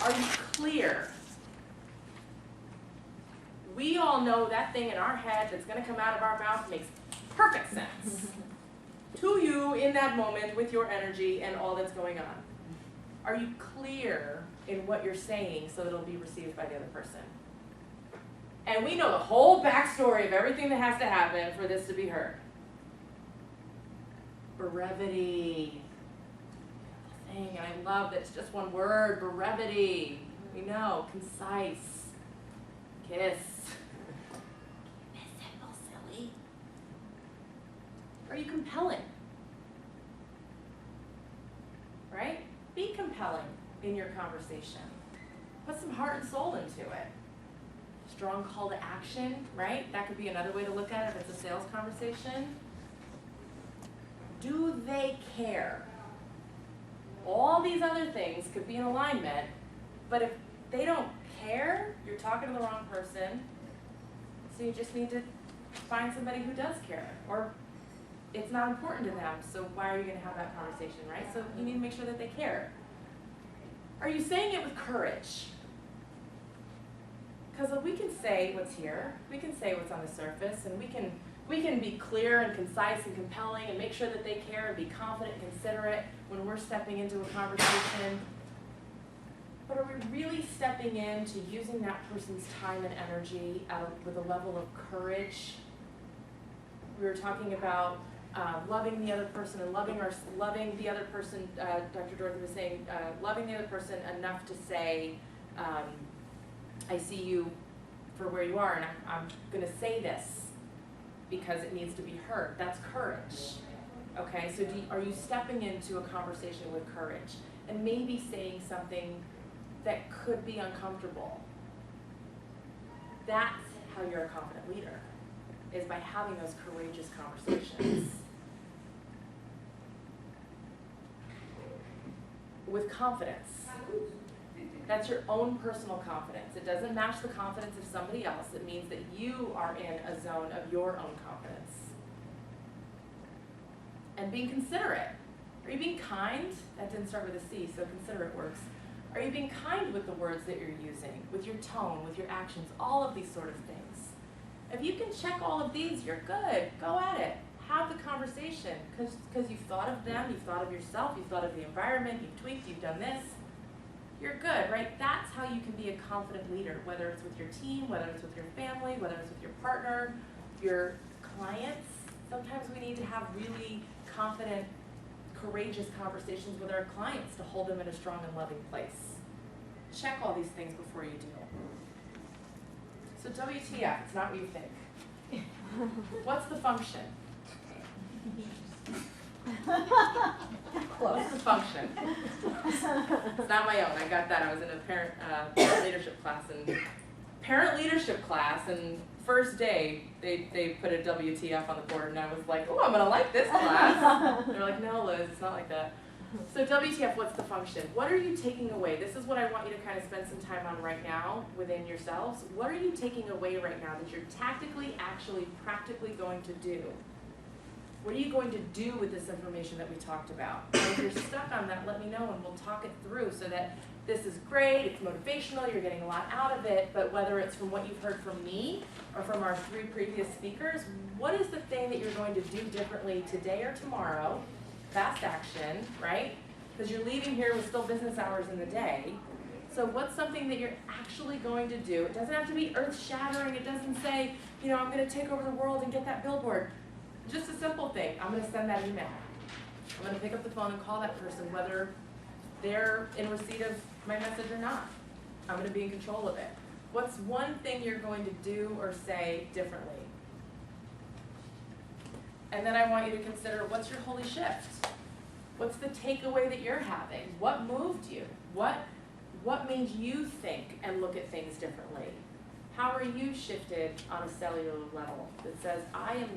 Are you clear? all know that thing in our head that's gonna come out of our mouth makes perfect sense to you in that moment with your energy and all that's going on. Are you clear in what you're saying so that it'll be received by the other person? And we know the whole backstory of everything that has to happen for this to be heard. Brevity. Thing, and I love that it's just one word, brevity. We know, concise. Kiss. It's simple, silly. Are you compelling? Right? Be compelling in your conversation. Put some heart and soul into it. Strong call to action, right? That could be another way to look at it if it's a sales conversation. Do they care? All these other things could be in alignment, but if they don't care, you're talking to the wrong person. So you just need to find somebody who does care, or it's not important to them, so why are you going to have that conversation, right? So you need to make sure that they care. Are you saying it with courage? Because we can say what's here, we can say what's on the surface, and we can be clear and concise and compelling and make sure that they care and be confident and considerate when we're stepping into a conversation. But are we really stepping into using that person's time and energy with a level of courage? We were talking about loving the other person and loving the other person. Dr. Dorothy was saying loving the other person enough to say, I see you for where you are, and I'm going to say this because it needs to be heard. That's courage. Okay, so are you stepping into a conversation with courage and maybe saying something that could be uncomfortable? That's how you're a confident leader, is by having those courageous conversations. With confidence. That's your own personal confidence. It doesn't match the confidence of somebody else. It means that you are in a zone of your own confidence. And being considerate. Are you being kind? That didn't start with a C, so considerate works. Are you being kind with the words that you're using, with your tone, with your actions, all of these sort of things? If you can check all of these, you're good. Go at it. Have the conversation, because you've thought of them, you've thought of yourself, you've thought of the environment, you've tweaked, you've done this. You're good, right? That's how you can be a confident leader, whether it's with your team, whether it's with your family, whether it's with your partner, your clients. Sometimes we need to have really confident, courageous conversations with our clients to hold them in a strong and loving place. Check all these things before you do. So WTF, it's not what you think. What's the function? What's the function? It's not my own. I got that. I was in a parent leadership class, and first day they put a WTF on the board, and I was like, oh, I'm gonna like this class. They're like, no, Liz, it's not like that. So WTF, what's the function? What are you taking away? This is what I want you to kind of spend some time on right now within yourselves. What are you taking away right now that you're tactically, actually, practically going to do? What are you going to do with this information that we talked about? And if you're stuck on that, let me know and we'll talk it through so that this is great, it's motivational, you're getting a lot out of it, but whether it's from what you've heard from me or from our 3 previous speakers, what is the thing that you're going to do differently today or tomorrow? Fast action, right? Because you're leaving here with still business hours in the day. So what's something that you're actually going to do? It doesn't have to be earth-shattering. It doesn't say, I'm going to take over the world and get that billboard. Just a simple thing. I'm going to send that email. I'm going to pick up the phone and call that person, whether they're in receipt of my message or not. I'm going to be in control of it. What's one thing you're going to do or say differently? And then I want you to consider, what's your holy shift? What's the takeaway that you're having? What moved you? What made you think and look at things differently? How are you shifted on a cellular level that says, I had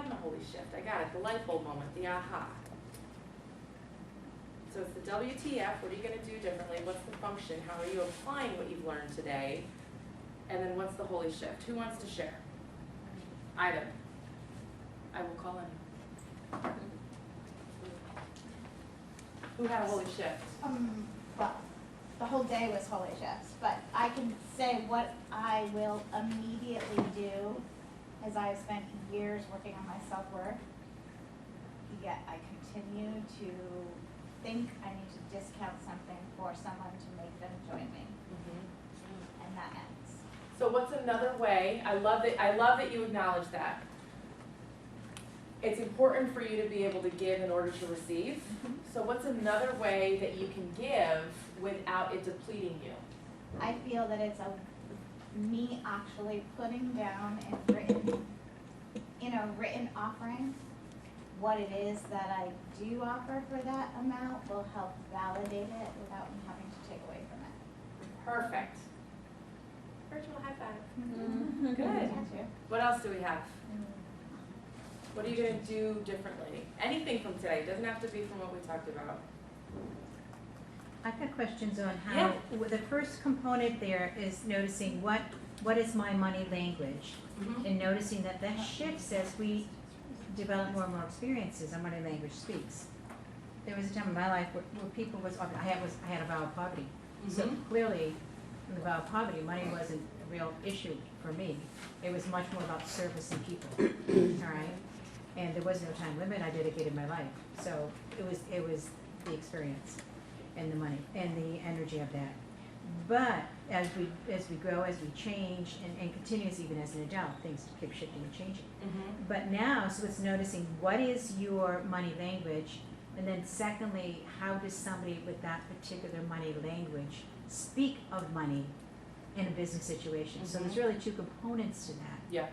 my holy shift. I got it. The light bulb moment, the aha. So it's the WTF. What are you going to do differently? What's the function? How are you applying what you've learned today? And then what's the holy shift? Who wants to share? Either. I will call in. Who had a holy shift? Well, the whole day was holy shifts, but I can say what I will immediately do, as I've spent years working on my self-worth, yet I continue to think I need to discount something for someone to make them join me, and that ends. So what's another way, I love that you acknowledge that. It's important for you to be able to give in order to receive. So what's another way that you can give without it depleting you? I feel that it's me actually putting down in a written offering, what it is that I do offer for that amount will help validate it without me having to take away from it. Perfect. Virtual high five. Good. Good. What else do we have? What are you gonna do differently? Anything from today, doesn't have to be from what we talked about. I've got questions on how, the first component there is noticing what is my money language? And noticing that shifts as we develop more and more experiences, our money language speaks. There was a time in my life where people I had a vow of poverty. So clearly, in the vow of poverty, money wasn't a real issue for me. It was much more about servicing people, all right? And there was no time limit, I dedicated my life. So it was the experience and the money and the energy of that. But as we grow, as we change, and continues even as an adult, things keep shifting and changing. But now, so it's noticing what is your money language, and then secondly, how does somebody with that particular money language speak of money in a business situation? So there's really two components to that. Yeah.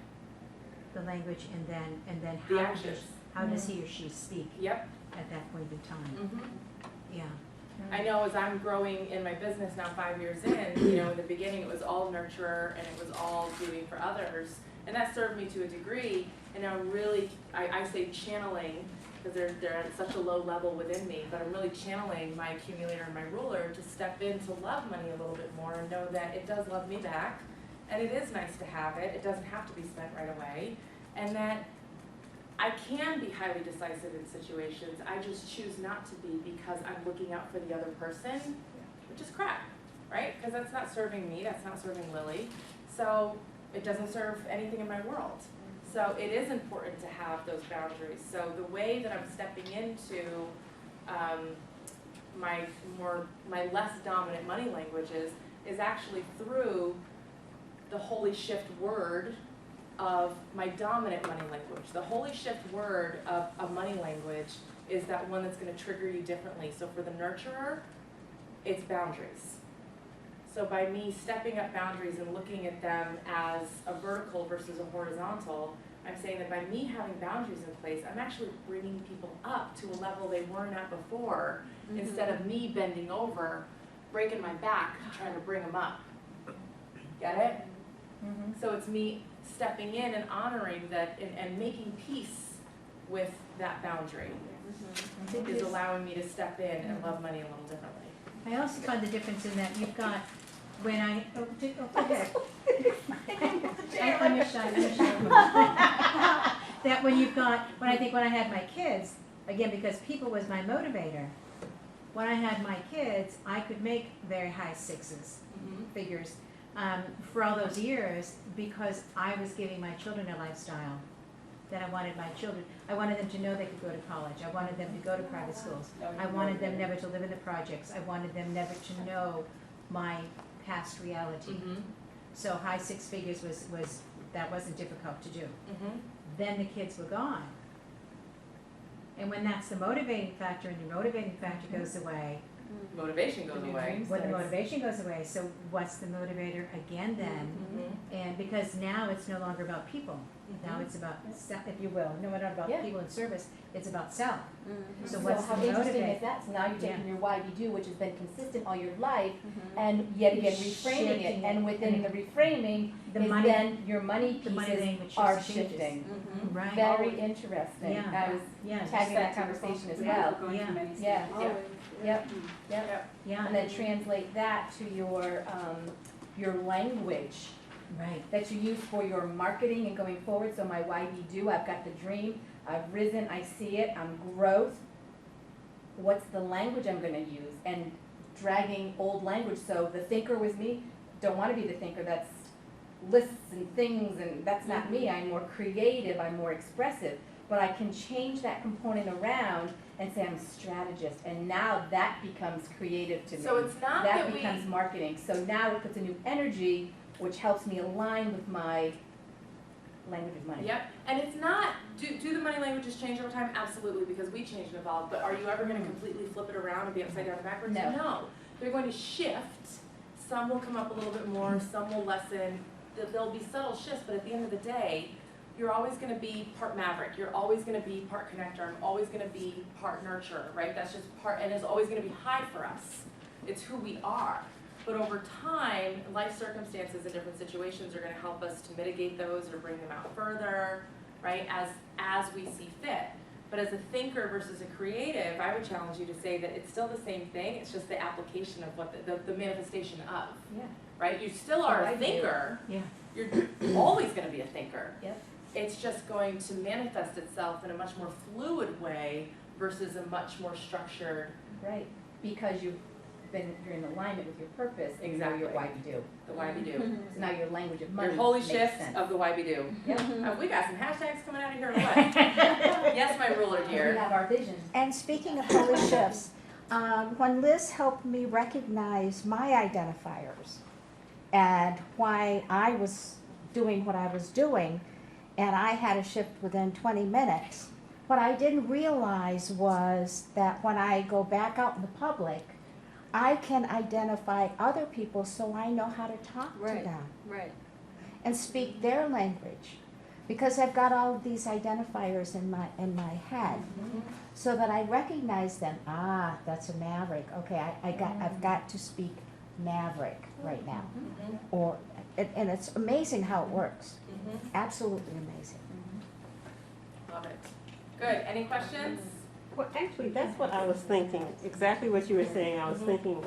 The language and then The actions. how does he or she speak Yep. at that point in time? Yeah. I know as I'm growing in my business now 5 years in, in the beginning it was all nurturer and it was all doing for others. And that served me to a degree. And now I'm really, I say channeling, because they're at such a low level within me, but I'm really channeling my accumulator and my ruler to step in to love money a little bit more and know that it does love me back. And it is nice to have it. It doesn't have to be spent right away. And that I can be highly decisive in situations. I just choose not to be because I'm looking out for the other person, which is crap, right? Because that's not serving me. That's not serving Lily. So it doesn't serve anything in my world. So it is important to have those boundaries. So the way that I'm stepping into my less dominant money languages is actually through the holy shift word of my dominant money language. The holy shift word of money language is that one that's going to trigger you differently. So for the nurturer, it's boundaries. So by me stepping up boundaries and looking at them as a vertical versus a horizontal, I'm saying that by me having boundaries in place, I'm actually bringing people up to a level they weren't at before, instead of me bending over, breaking my back, trying to bring them up. Get it? So it's me stepping in and honoring that and making peace with that boundary is allowing me to step in and love money a little differently. I also find the difference in that you've got, when I, okay. I'm a shy woman. That when I had my kids, again, because people was my motivator, when I had my kids, I could make very high sixes figures for all those years because I was giving my children a lifestyle that I wanted my children. I wanted them to know they could go to college. I wanted them to go to private schools. I wanted them never to live in the projects. I wanted them never to know my past reality. So high six figures was that wasn't difficult to do. Then the kids were gone. And when that's the motivating factor and your motivating factor goes away, Motivation goes away. when the motivation goes away, so what's the motivator again then? And because now it's no longer about people. Now it's about self, if you will. No, not about people in service, it's about self. So what's the how interesting motivator? is that? So now you're taking Yeah. your why you do, which has been consistent all your life, and yet again reframing Shifting it. it. And within the reframing The is money- then your money the money pieces language are shifts and changes. shifting. Right. Very interesting. Yeah. I was Yeah. tagging that conversation as well. Yeah. Yeah. Yeah. Yep. Yeah. And then translate that to your language Right. that you use for your marketing and going forward. So my why we do, I've got the dream, I've risen, I see it, I'm growth. What's the language I'm gonna use? And dragging old language. So the thinker was me, don't want to be the thinker that's lists and things, and that's not me. I'm more creative, I'm more expressive. But I can change that component around and say I'm a strategist, and now that becomes creative to me. So it's not that we- becomes marketing. So now it puts a new energy, which helps me align with my language of money. Yep, and it's not, do the money languages change over time? Absolutely, because we change and evolve, but are you ever gonna completely flip it around and be upside down and backwards? No. They're going to shift, some will come up a little bit more, some will lessen, there'll be subtle shifts, but at the end of the day, you're always gonna be part maverick, you're always gonna be part connector, I'm always gonna be part nurturer, right? That's just part, and it's always gonna be high for us. It's who we are. But over time, life circumstances and different situations are gonna help us to mitigate those or bring them out further, right, as we see fit. But as a thinker versus a creative, I would challenge you to say that it's still the same thing, it's just the application of what the manifestation of, Yeah. right? You still are I a do. thinker, Yeah. you're always gonna be a thinker. Yep. It's just going to manifest itself in a much more fluid way versus a much more structured, Right. Because you're in alignment with your purpose and you know your why you do. the why we do. So now your language of money Your holy makes shift sense. of the why we do. Yep. We got some hashtags coming out of here or what? Yes, my ruler We dear. have our vision. And speaking of holy shifts, when Liz helped me recognize my identifiers and why I was doing what I was doing, and I had a shift within 20 minutes, what I didn't realize was that when I go back out in the public, I can identify other people so I know how to talk to Right. them Right. and speak their language, because I've got all of these identifiers in my head, so that I recognize them. Ah, that's a maverick. Okay, I've got to speak maverick right now, or and it's amazing how it works. Absolutely amazing. Love it. Good, any questions? Well, actually, that's what I was thinking, exactly what you were saying. I was thinking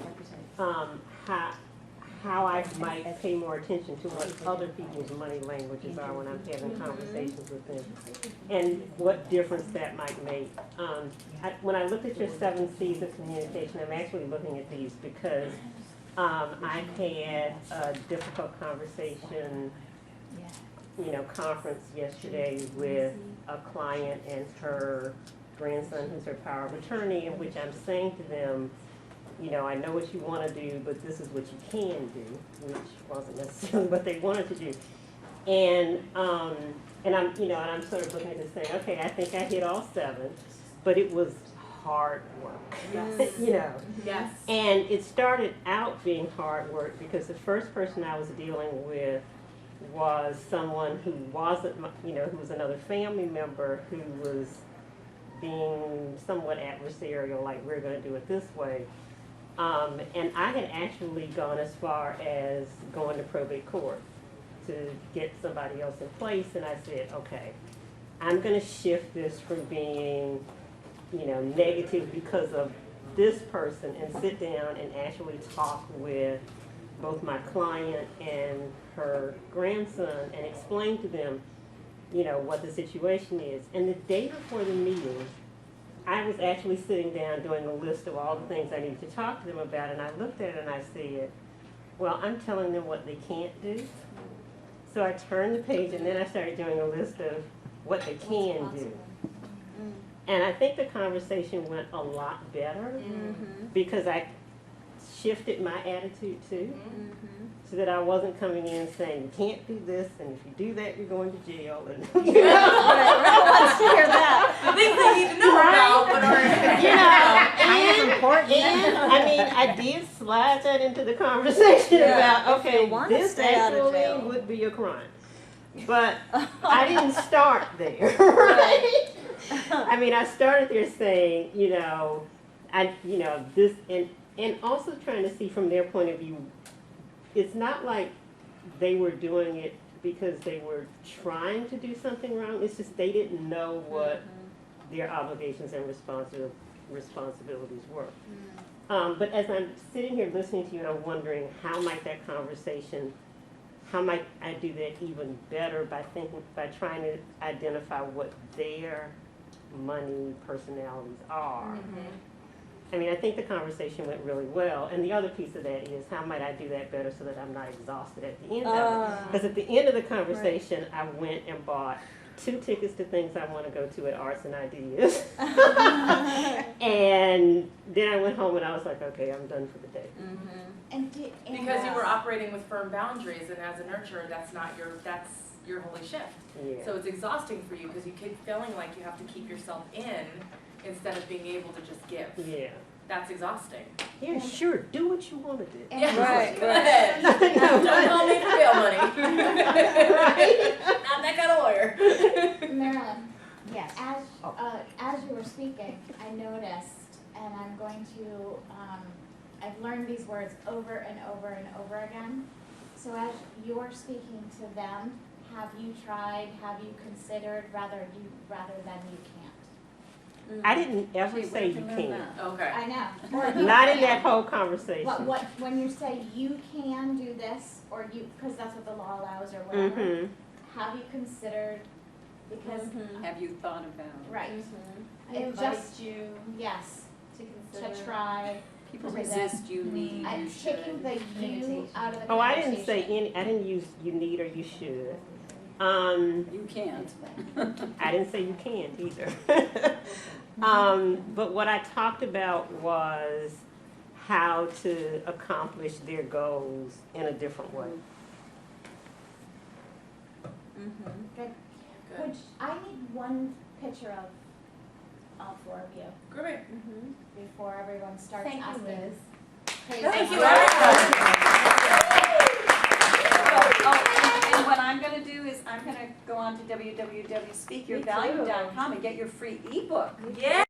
how I might pay more attention to what other people's money languages are when I'm having conversations with them, and what difference that might make. When I looked at your 7 C's of communication, I'm actually looking at these because I had a difficult conversation, conference yesterday with a client and her grandson, who's her power of attorney, in which I'm saying to them, I know what you want to do, but this is what you can do, which wasn't necessarily what they wanted to do. And I'm, and I'm sort of looking at this saying, okay, I think I hit all 7, but it was hard work, Yes. And it started out being hard work because the first person I was dealing with was someone who wasn't, who was another family member who was being somewhat adversarial, like we're going to do it this way. And I had actually gone as far as going to probate court to get somebody else in place, and I said, okay, I'm going to shift this from being, negative because of this person and sit down and actually talk with both my client and her grandson and explain to them, what the situation is. And the day before the meeting, I was actually sitting down doing a list of all the things I needed to talk to them about, and I looked at it and I said, well, I'm telling them what they can't do. So I turned the page and then I started doing a list of what they can do. And I think the conversation went a lot better because I shifted my attitude too, so that I wasn't coming in saying, you can't do this, and if you do that, you're going to jail. And Let's hear that. The things they need to know about, but and I mean, I did slide that into the conversation about, okay, wanna this stay out of jail. actually would be a crime. But I didn't start there, right? I mean, I started there saying, this, and also trying to see from their point of view, it's not like they were doing it because they were trying to do something wrong. It's just they didn't know what their obligations and responsibilities were. But as I'm sitting here listening to you, and I'm wondering how might that conversation, how might I do that even better by trying to identify what their money personalities are, I mean, I think the conversation went really well, and the other piece of that is how might I do that better so that I'm not exhausted at the end of it? Because at the end of the conversation, I went and bought 2 tickets to things I want to go to at Arts and Ideas, and then I went home and I was like, okay, I'm done for the day. And Because you were operating with firm boundaries, and as a nurturer, that's your holy shift. Yeah. So it's exhausting for you because you keep feeling like you have to keep yourself in instead of being able to just give. Yeah. That's exhausting. Yeah, sure. Do what you want to do. And- Yeah, Right, go ahead. Don't call me for bail money. Not that kind of lawyer. Marilyn, Yes. as you were speaking, I noticed, and I'm going to, I've learned these words over and over and over again. So as you're speaking to them, have you tried, have you considered rather than you can't? I didn't ever say you can't. Okay. I know. Or you Not in can. that whole conversation. What, when you say you can do this, or you, because that's what the law allows or whatever, Mhm. have you considered, because, Have you thought about? right, it Invite just, you yes, to to consider. try. People present. resist, you need, I'm you taking should. the you out of the Oh, I conversation. didn't say any. I didn't use you need or you should. You can't. I didn't say you can't either. But what I talked about was how to accomplish their goals in a different way. Good. Good. Which, I need one picture of all 4 of you Great. before everyone starts Thank you, asking. Liz. crazy Thank you, questions. everybody. And what I'm gonna do is I'm gonna go on to www.speakyourvalue.com and get your free ebook. Yeah.